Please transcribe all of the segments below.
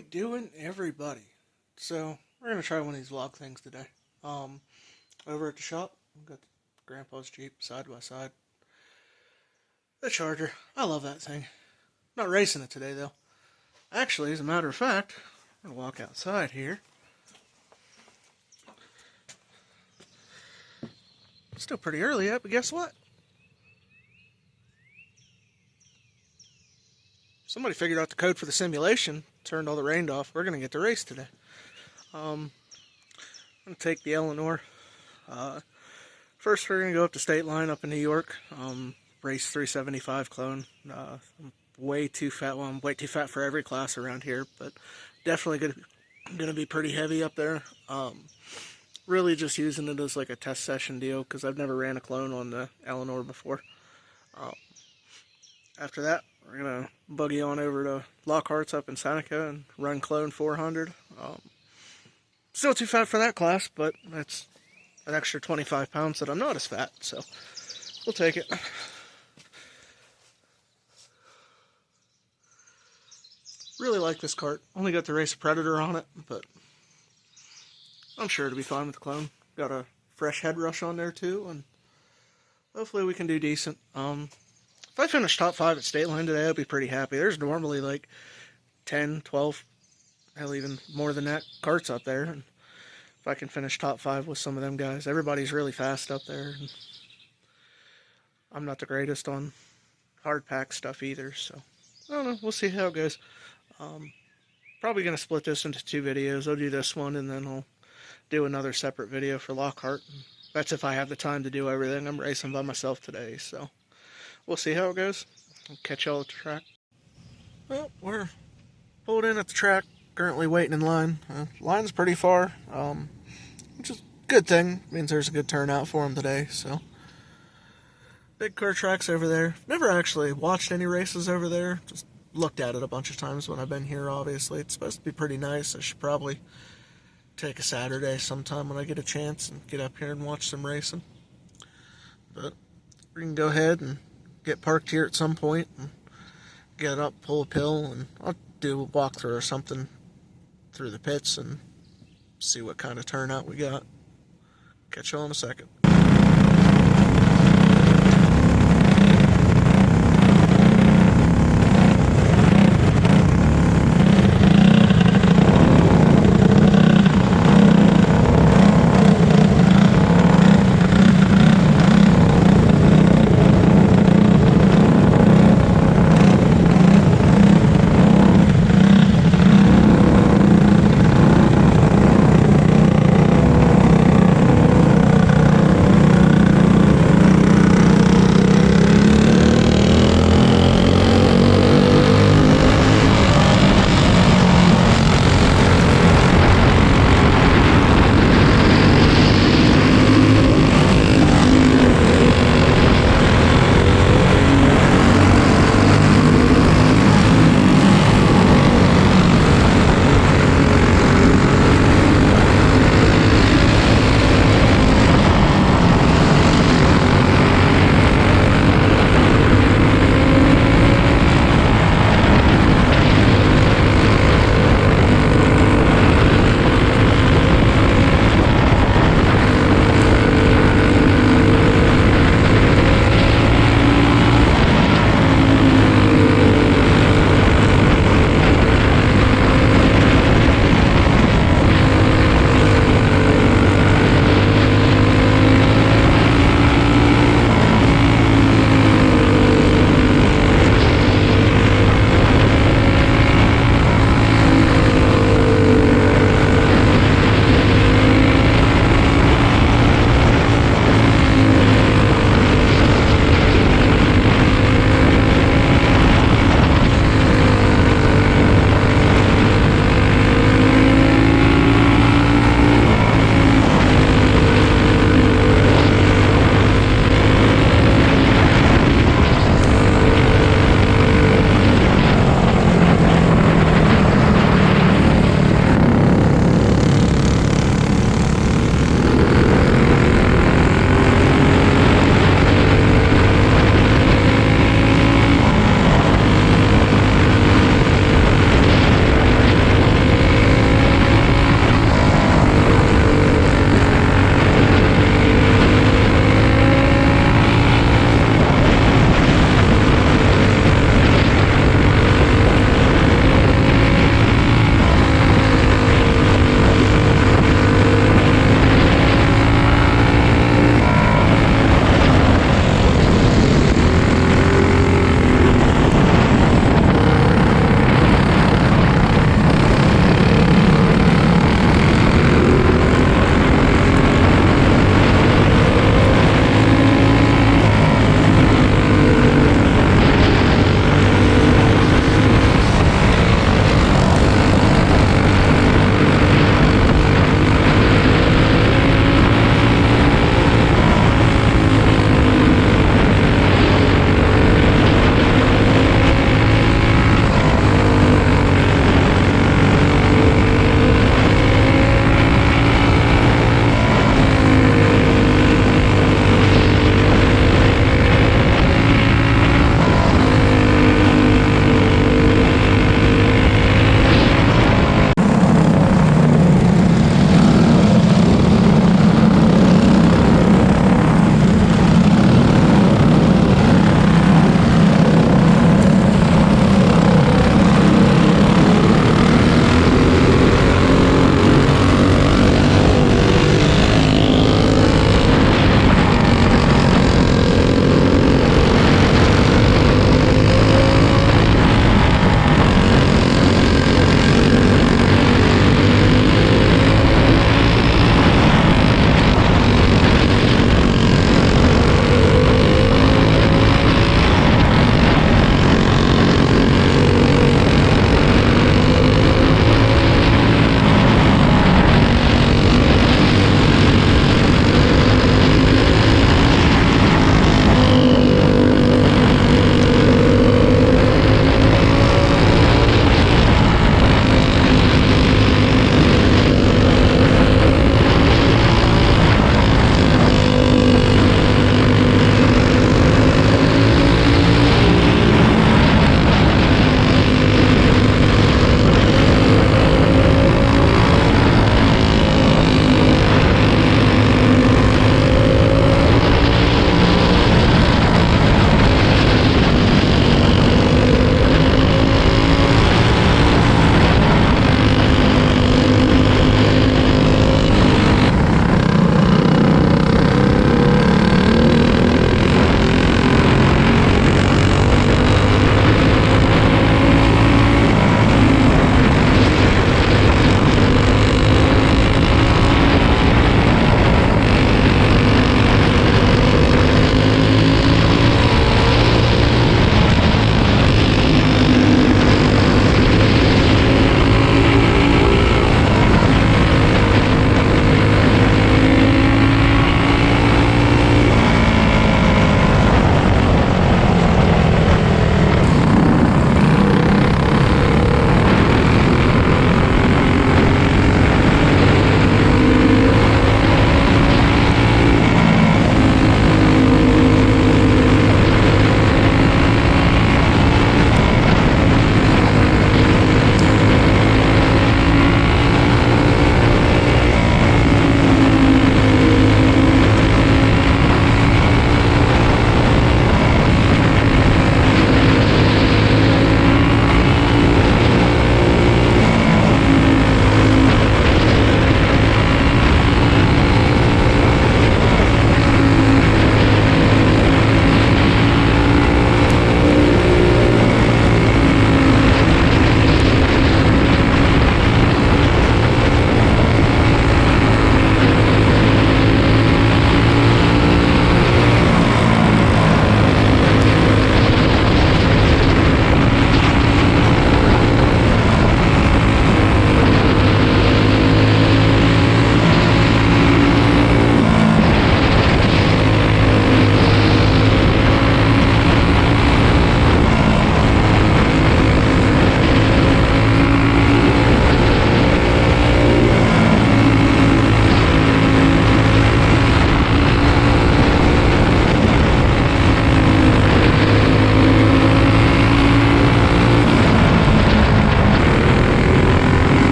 we doing, everybody? So we're gonna try one of these vlog things today. Over at the shop, we've got Grandpa's Jeep side by side. The Charger. I love that thing. Not racing it today though. Actually, as a matter of fact, I'm gonna walk outside here. It's still pretty early yet, but guess what? Somebody figured out the code for the simulation, turned all the rain off. We're going to get to race today. I'm going to take the Eleanor. First, we're going to go up to Stateline up in New York. Race 375 clone. I'm way too fat. Well, I'm way too fat for every class around here, but definitely going to be pretty heavy up there. Really just using it as like a test session deal because I've never ran a clone on the Eleanor before. After that, we're going to buggy on over to Lockharts up in Seneca and run clone 400. Still too fat for that class, but that's an extra 25 pounds that I'm not as fat, so we'll take it. Really like this kart. Only got to race a Predator on it, but I'm sure it'll be fine with the clone. Got a fresh head rush on there too, and hopefully we can do decent. If I finish top 5 at Stateline today, I'll be pretty happy. There's normally like 10, 12, hell even more than that, karts up there. And if I can finish top 5 with some of them guys, everybody's really fast up there. And I'm not the greatest on hard pack stuff either, so I don't know. We'll see how it goes. Probably going to split this into 2 videos. I'll do this one, and then I'll do another separate video for Lockhart. That's if I have the time to do everything. I'm racing by myself today, so we'll see how it goes. I'll catch y'all at the track. Well, we're pulled in at the track, currently waiting in line. Line's pretty far, which is a good thing. Means there's a good turnout for them today, so. Big car tracks over there. Never actually watched any races over there. Just looked at it a bunch of times when I've been here, obviously. It's supposed to be pretty nice. I should probably take a Saturday sometime when I get a chance and get up here and watch some racing. But we can go ahead and get parked here at some point and get up, pull a pill, and I'll do a walkthrough or something through the pits and see what kind of turnout we got. Catch y'all in a second.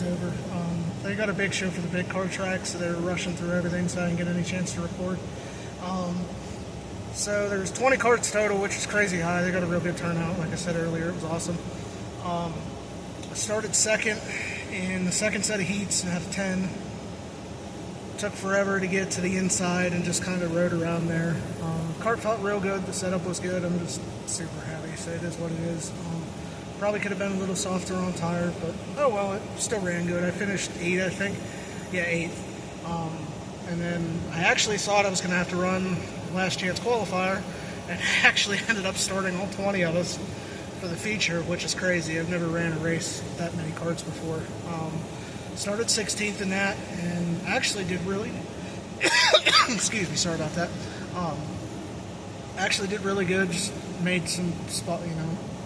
is over. They got a big show for the big car track, so they were rushing through everything so I didn't get any chance to record. So there's 20 carts total, which is crazy high. They got a real good turnout. Like I said earlier, it was awesome. I started second in the second set of heats out of 10. Took forever to get to the inside and just kind of rode around there. Kart felt real good. The setup was good. I'm just super happy, so it is what it is. Probably could have been a little softer on tire, but oh well, it still ran good. I finished 8th, I think. Yeah, 8th. And then I actually thought I was going to have to run last chance qualifier, and actually ended up starting all 20 of us for the feature, which is crazy. I've never ran a race with that many karts before. Started 16th in that, and actually did really excuse me, sorry about that. Actually did really good. Just made some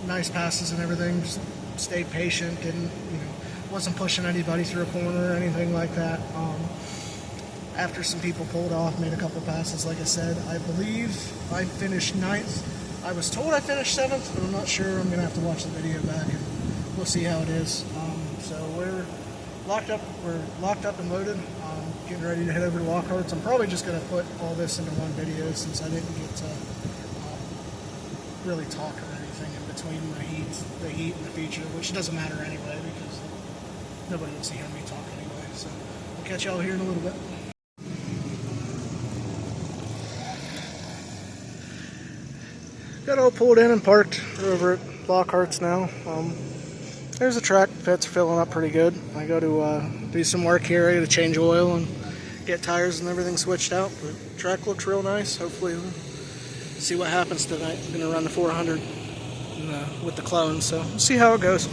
nice passes and everything. Just stayed patient, didn't wasn't pushing anybody through a corner or anything like that. After some people pulled off, made a couple passes, like I said. I believe I finished 9th. I was told I finished 7th, but I'm not sure. I'm going to have to watch the video back, and we'll see how it is. So we're locked up and loaded. Getting ready to head over to Lockharts. I'm probably just going to put all this into one video since I didn't get to really talk or anything in between the heat and the feature, which doesn't matter anyway because nobody wants to hear me talk anyway. So I'll catch y'all here in a little bit. Got all pulled in and parked over at Lockharts now. There's a track. Pits are filling up pretty good. I got to do some work here. I got to change oil and get tires and everything switched out. The track looks real nice. Hopefully we'll see what happens tonight. I'm going to run the 400 with the clone, so we'll see how it goes.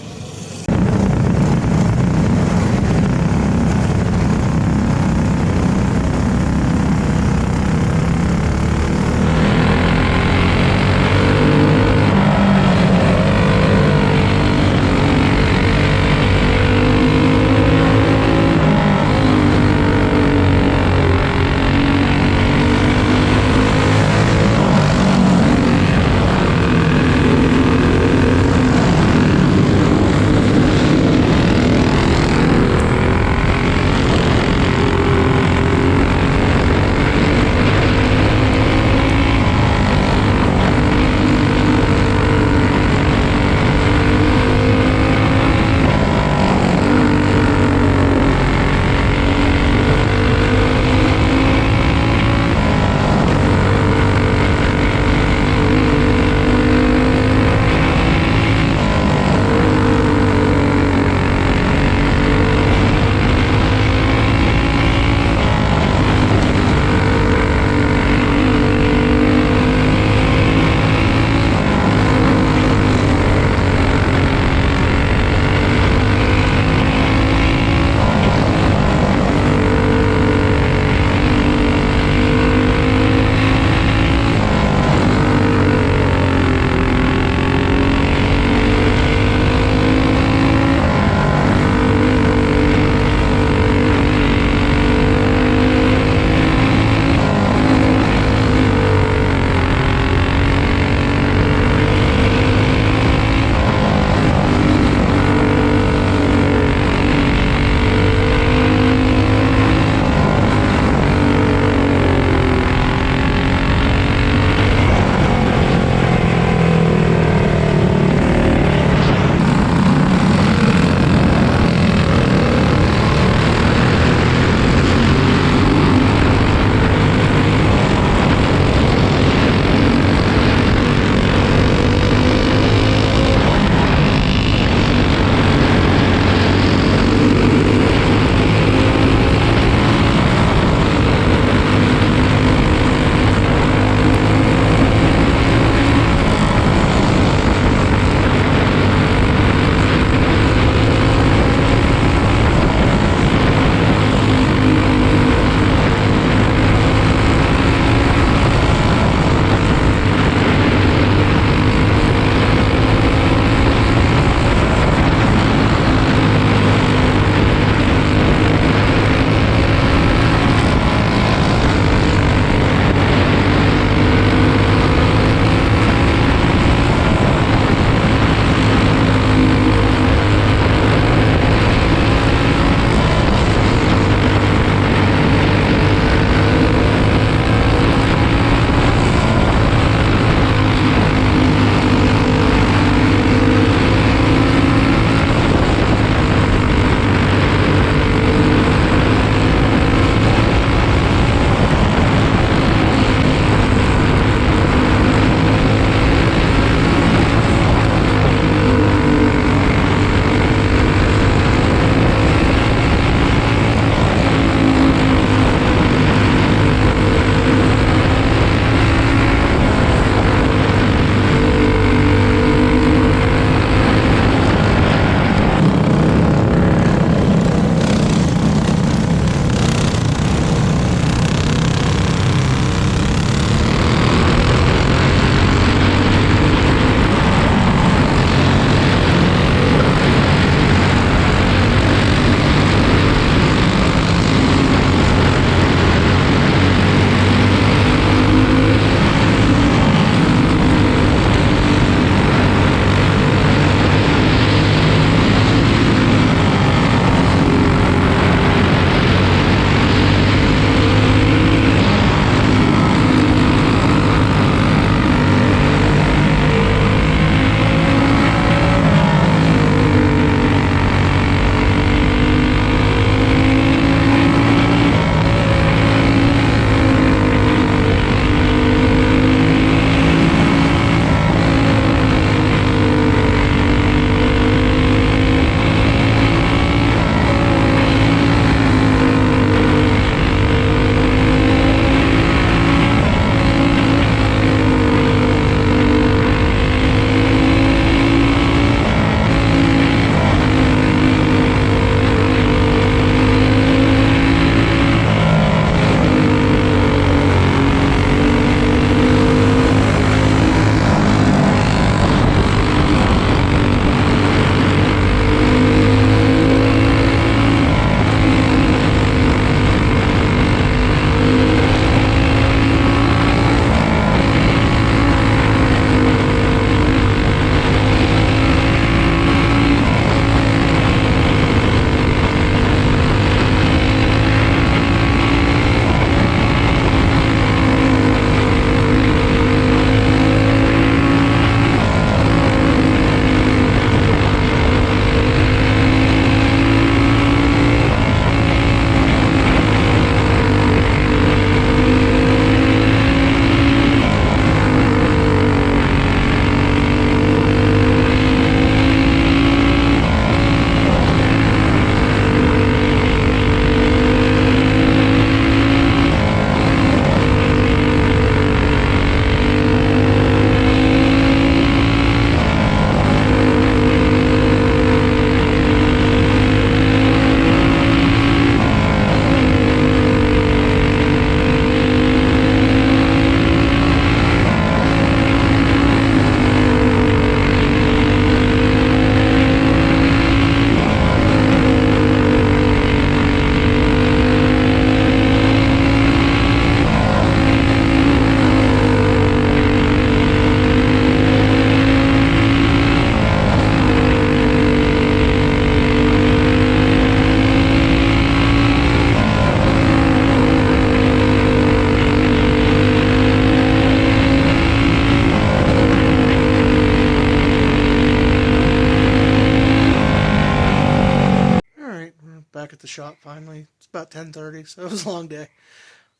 back at the shop finally. It's about 10:30, so it was a long day.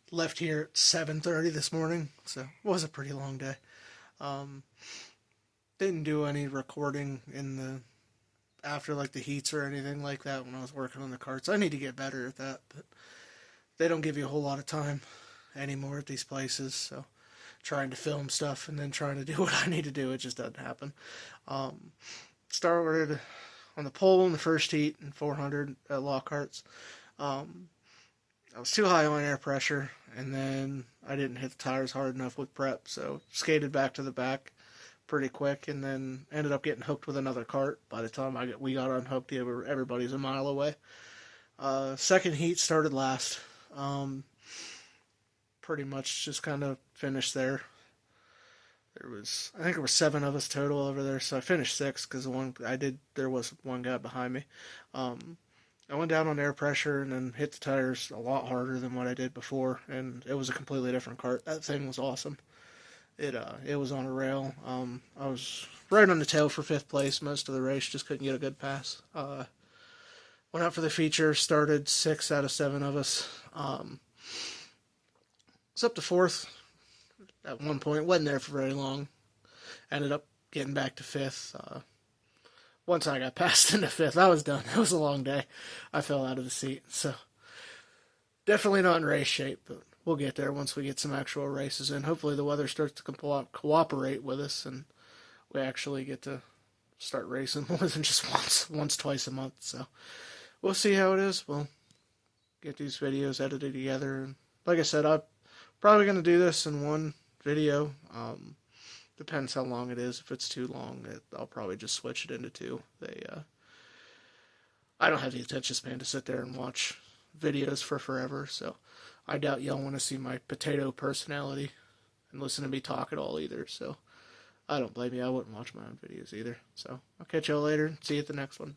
Left here at 7:30 this morning, so it was a pretty long day. Didn't do any recording in the after like the heats or anything like that when I was working on the karts. I need to get better at that, but they don't give you a whole lot of time anymore at these places, so trying to film stuff and then trying to do what I need to do, it just doesn't happen. Started on the pole in the first heat in 400 at Lockharts. I was too high on air pressure, and then I didn't hit the tires hard enough with prep, so skated back to the back pretty quick, and then ended up getting hooked with another kart. By the time we got unhooked, everybody's a mile away. Second heat started last. Pretty much just kind of finished there. I think there were 7 of us total over there, so I finished 6 because there was one guy behind me. I went down on air pressure and then hit the tires a lot harder than what I did before, and it was a completely different kart. That thing was awesome. It was on a rail. I was right on the tail for 5th place most of the race, just couldn't get a good pass. Went out for the feature, started 6 out of 7 of us. Was up to 4th at one point, wasn't there for very long. Ended up getting back to 5th. Once I got passed into 5th, I was done. It was a long day. I fell out of the seat, so definitely not in race shape, but we'll get there once we get some actual races in. Hopefully the weather starts to cooperate with us, and we actually get to start racing more than just once, twice a month. So we'll see how it is. We'll get these videos edited together. And like I said, I'm probably going to do this in one video. Depends how long it is. If it's too long, I'll probably just switch it into 2. I don't have the attention span to sit there and watch videos for forever, so I doubt y'all want to see my potato personality and listen to me talk at all either, so I don't blame you. I wouldn't watch my own videos either. So I'll catch y'all later. See you at the next one.